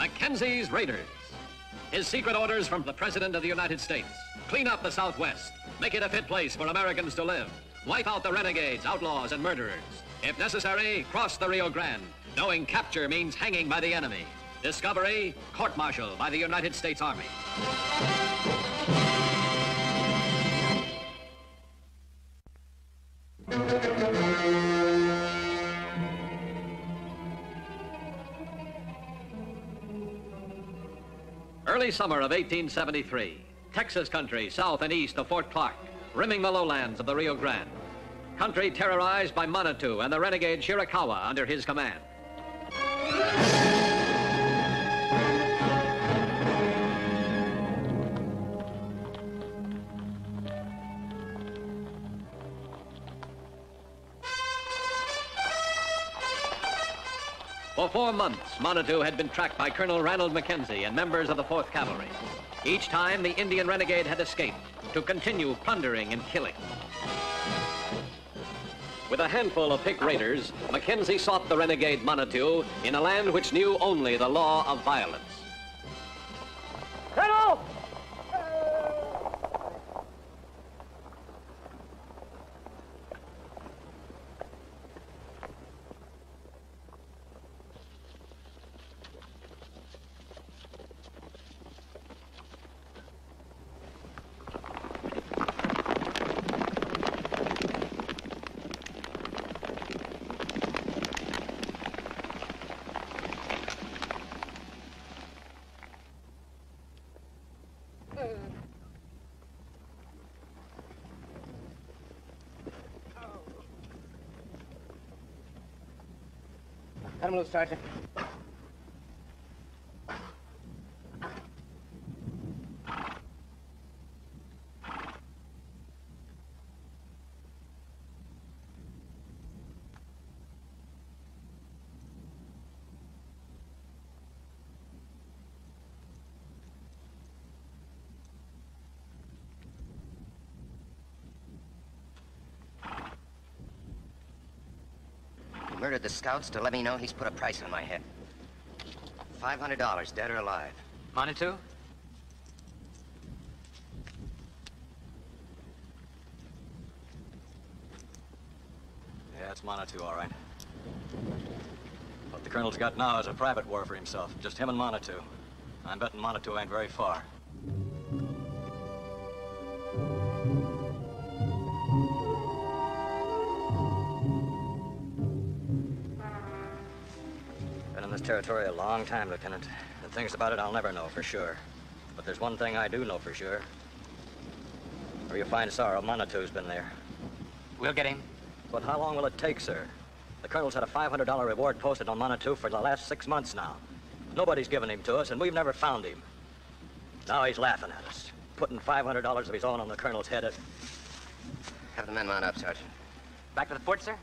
Mackenzie's Raiders. His secret orders from the President of the United States. Clean up the Southwest. Make it a fit place for Americans to live. Wipe out the renegades, outlaws, and murderers. If necessary, cross the Rio Grande, knowing capture means hanging by the enemy. Discovery, court-martial by the United States Army. Early summer of 1873, Texas country south and east of Fort Clark, rimming the lowlands of the Rio Grande. Country terrorized by Manitou and the renegade Chiricahua under his command. For 4 months, Manitou had been tracked by Colonel Ranald Mackenzie and members of the 4th Cavalry. Each time, the Indian renegade had escaped to continue plundering and killing. With a handful of picked raiders, Mackenzie sought the renegade Manitou in a land which knew only the law of violence. Colonel! Let him loose, Sergeant. Murdered the scouts to let me know he's put a price on my head. $500, dead or alive. Manitou? Yeah, it's Manitou, all right. What the Colonel's got now is a private war for himself. Just him and Manitou. I'm betting Manitou ain't very far. Been in this territory a long time, Lieutenant. And things about it I'll never know for sure. But there's one thing I do know for sure. Where you find sorrow, Manitou's been there. We'll get him. But how long will it take, sir? The Colonel's had a $500 reward posted on Manitou for the last 6 months now. Nobody's given him to us, and we've never found him. Now he's laughing at us, putting $500 of his own on the Colonel's head. Have the men mount up, Sergeant. Back to the fort, sir?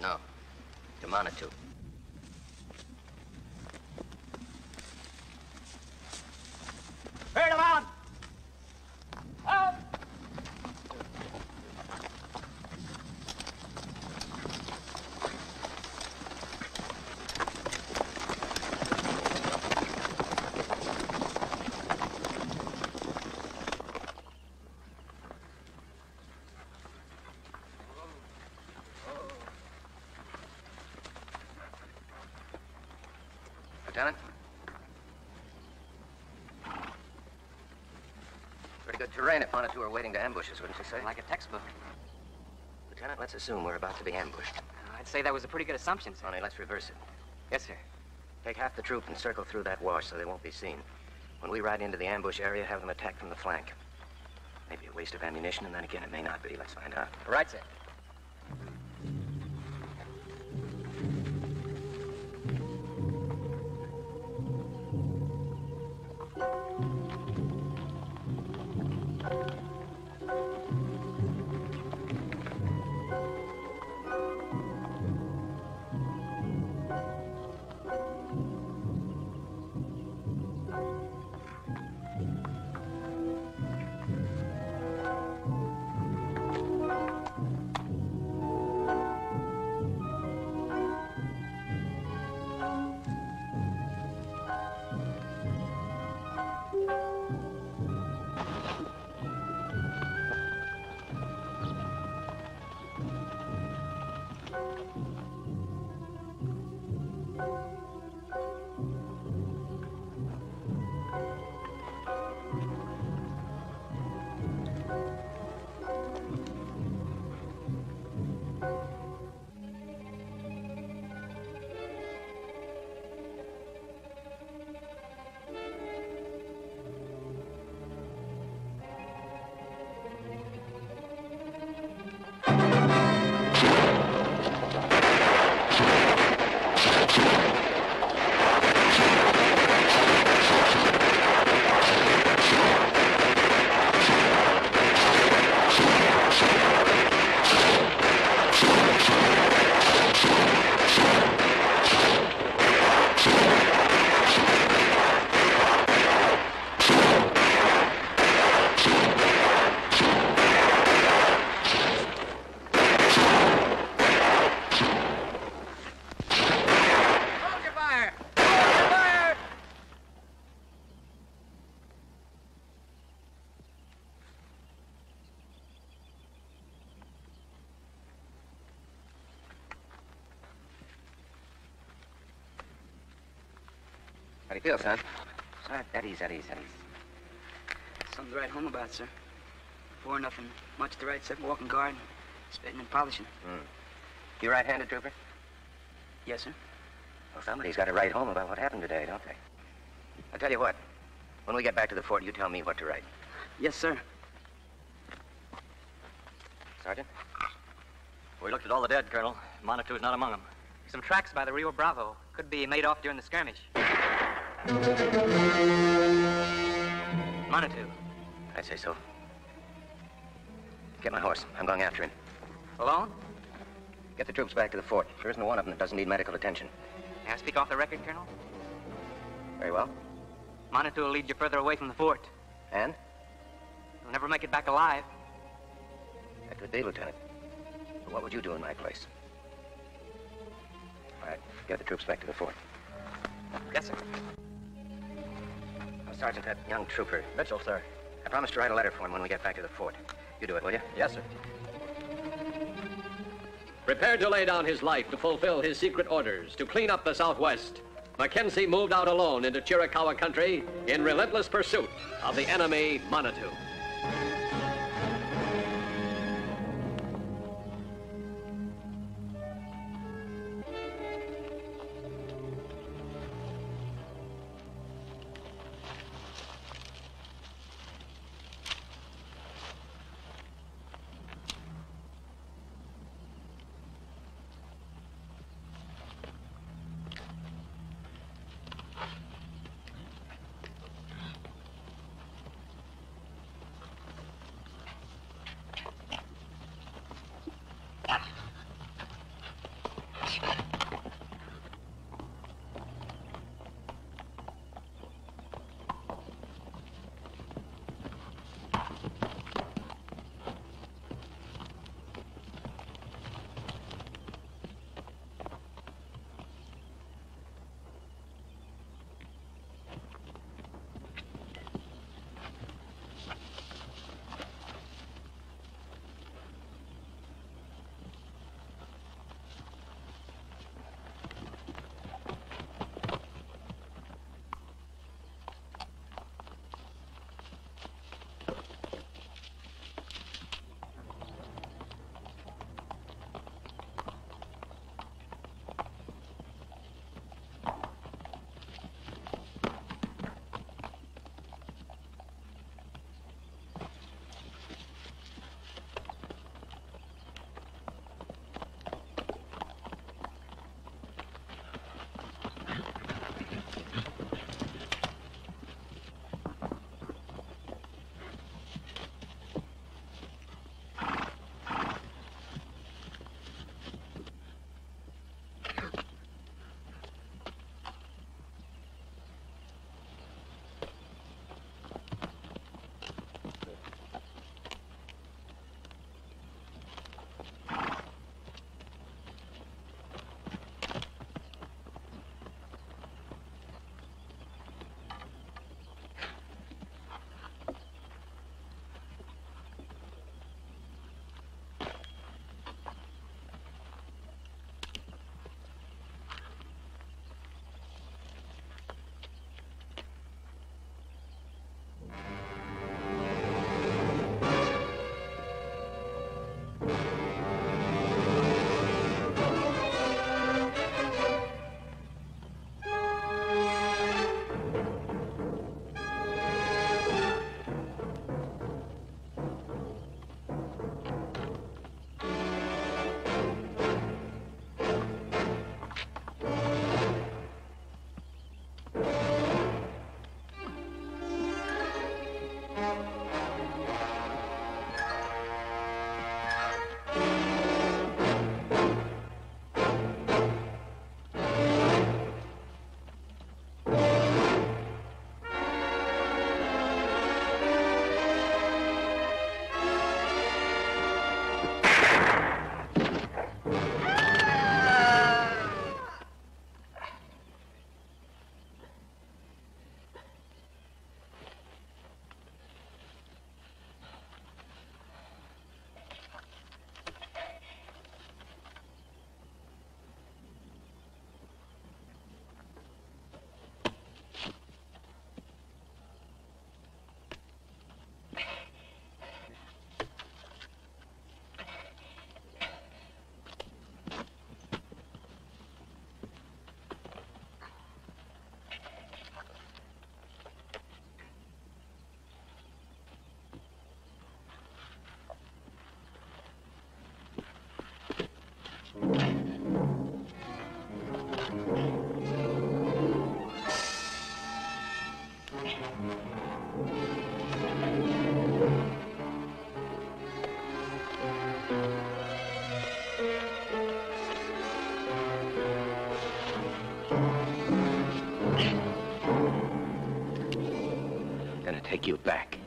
No, to Manitou. Hurry them on! Out! Lieutenant? Pretty good terrain if Manitou are waiting to ambush us, wouldn't you say? Like a textbook. Lieutenant, let's assume we're about to be ambushed. I'd say that was a pretty good assumption, sir. Tony, let's reverse it. Yes, sir. Take half the troop and circle through that wash so they won't be seen. When we ride into the ambush area, have them attack from the flank. Maybe a waste of ammunition, and then again, it may not be. Let's find out. Right, sir. How do you feel, son? At ease. Something to write home about, sir. Before, nothing much to write except walking guard, spitting and polishing. You right-handed, Trooper? Yes, sir. Well, somebody's got to write home about what happened today, don't they? I'll tell you what. When we get back to the fort, you tell me what to write. Yes, sir. Sergeant? We looked at all the dead, Colonel. Monitu's not among them. Some tracks by the Rio Bravo. Could be made off during the skirmish. Manitou. I'd say so. Get my horse. I'm going after him. Alone? Get the troops back to the fort. There isn't one of them that doesn't need medical attention. May I speak off the record, Colonel? Very well. Manitou will lead you further away from the fort. And? You'll never make it back alive. That could be, Lieutenant. But what would you do in my place? All right, get the troops back to the fort. Yes, sir. Oh, Sergeant, that young trooper. Mitchell, sir. I promised to write a letter for him when we get back to the fort. You do it, will you? Yes, sir. Prepared to lay down his life to fulfill his secret orders to clean up the Southwest, Mackenzie moved out alone into Chiricahua country in relentless pursuit of the enemy Manitou. Gonna take you back.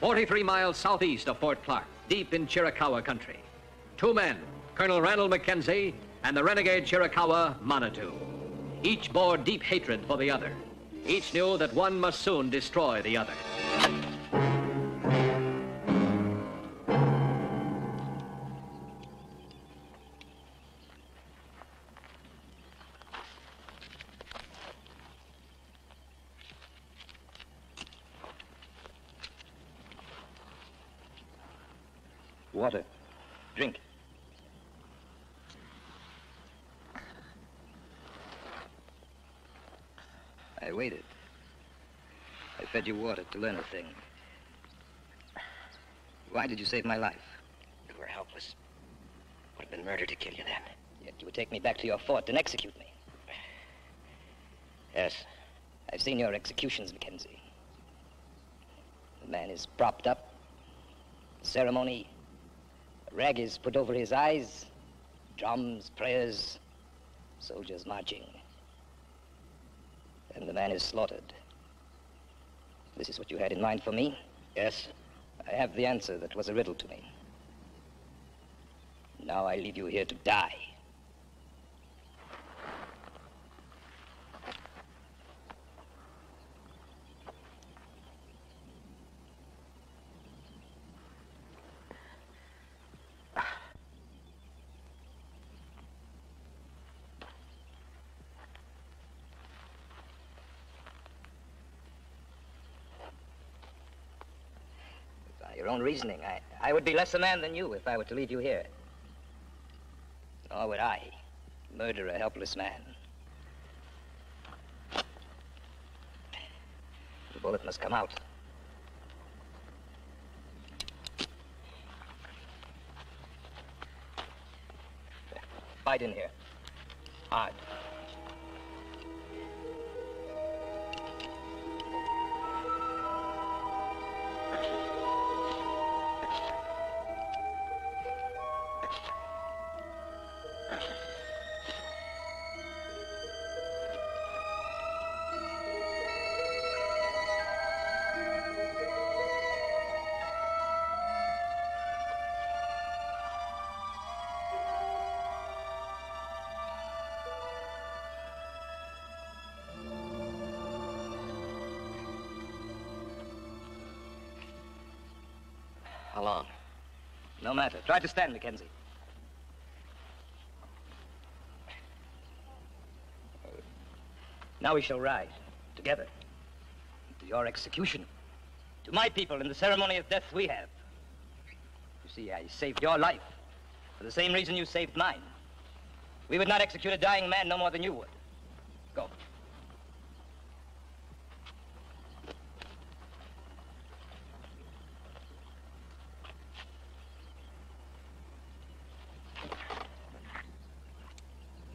"43 miles southeast of Fort Clark, deep in Chiricahua country. Two men, Colonel Randall Mackenzie and the renegade Chiricahua Manitou. Each bore deep hatred for the other. Each knew that one must soon destroy the other. Water. Drink. I waited. I fed you water to learn a thing. Why did you save my life? You were helpless. Would have been murder to kill you then. Yet you would take me back to your fort and execute me. Yes. I've seen your executions, Mackenzie. The man is propped up. Ceremony. A rag is put over his eyes. Drums, prayers, soldiers marching. And the man is slaughtered. This is what you had in mind for me? Yes. I have the answer that was a riddle to me. Now I leave you here to die. Your own reasoning. I would be less a man than you if I were to leave you here. Nor would I murder a helpless man. The bullet must come out. Bite in here. Hard. How long? No matter. Try to stand, Mackenzie. Now we shall ride together to your execution, to my people in the ceremony of death we have. You see, I saved your life for the same reason you saved mine. We would not execute a dying man no more than you would. Go.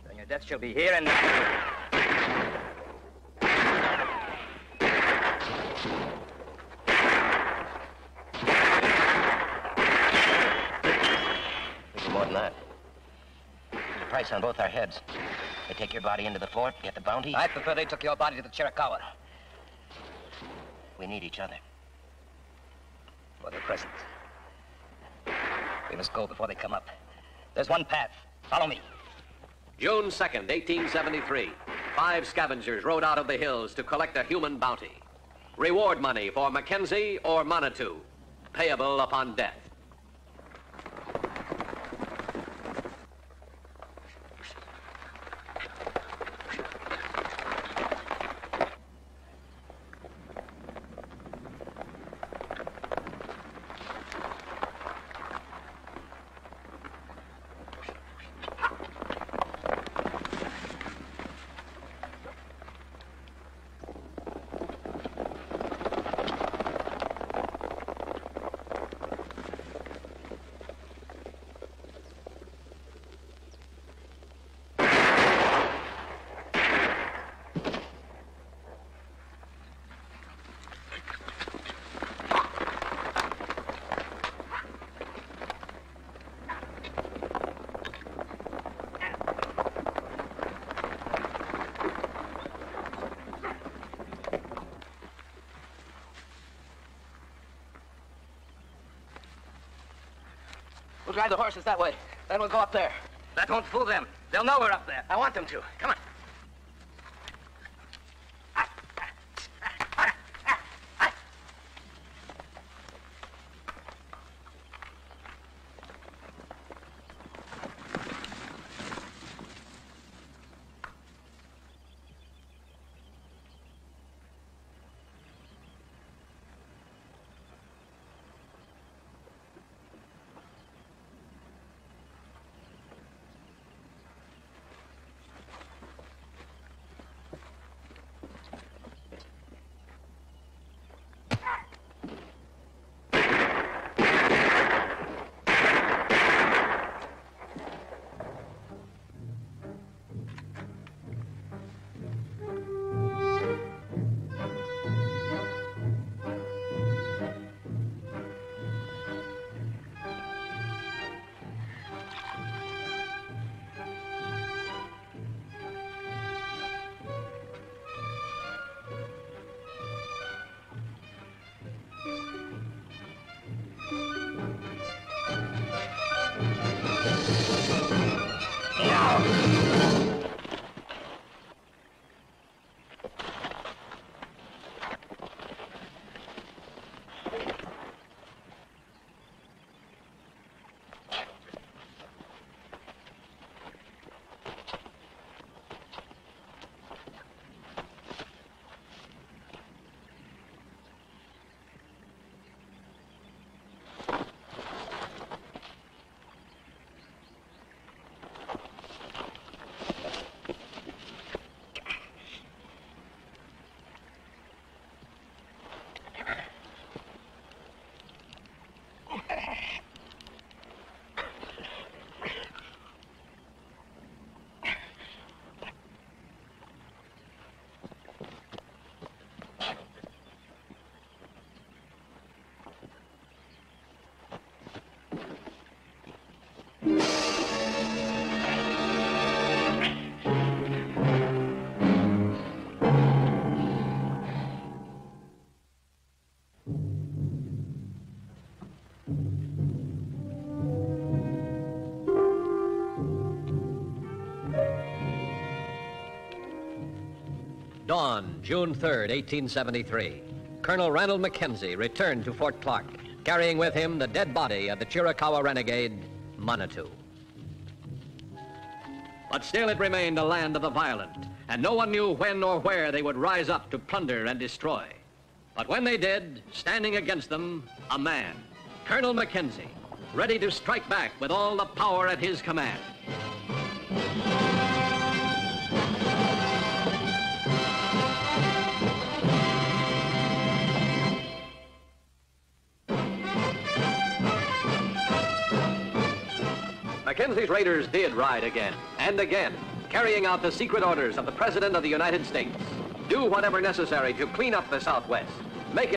Then your death shall be here and now. More than that. There's a price on both our heads. They take your body into the fort, get the bounty. I prefer they took your body to the Chiricahua. We need each other. For the present. We must go before they come up. There's one path. Follow me. June 2nd, 1873. 5 scavengers rode out of the hills to collect a human bounty. Reward money for Mackenzie or Manitou, payable upon death. We'll drive the horses that way. Then we'll go up there. That won't fool them. They'll know we're up there. I want them to. Come on. Dawn, June 3rd, 1873. Colonel Ranald Mackenzie returned to Fort Clark, carrying with him the dead body of the Chiricahua renegade, Manitou. But still it remained a land of the violent, and no one knew when or where they would rise up to plunder and destroy. But when they did, standing against them, a man, Colonel Mackenzie, ready to strike back with all the power at his command. Mackenzie's raiders did ride again and again, carrying out the secret orders of the President of the United States. Do whatever necessary to clean up the Southwest, make it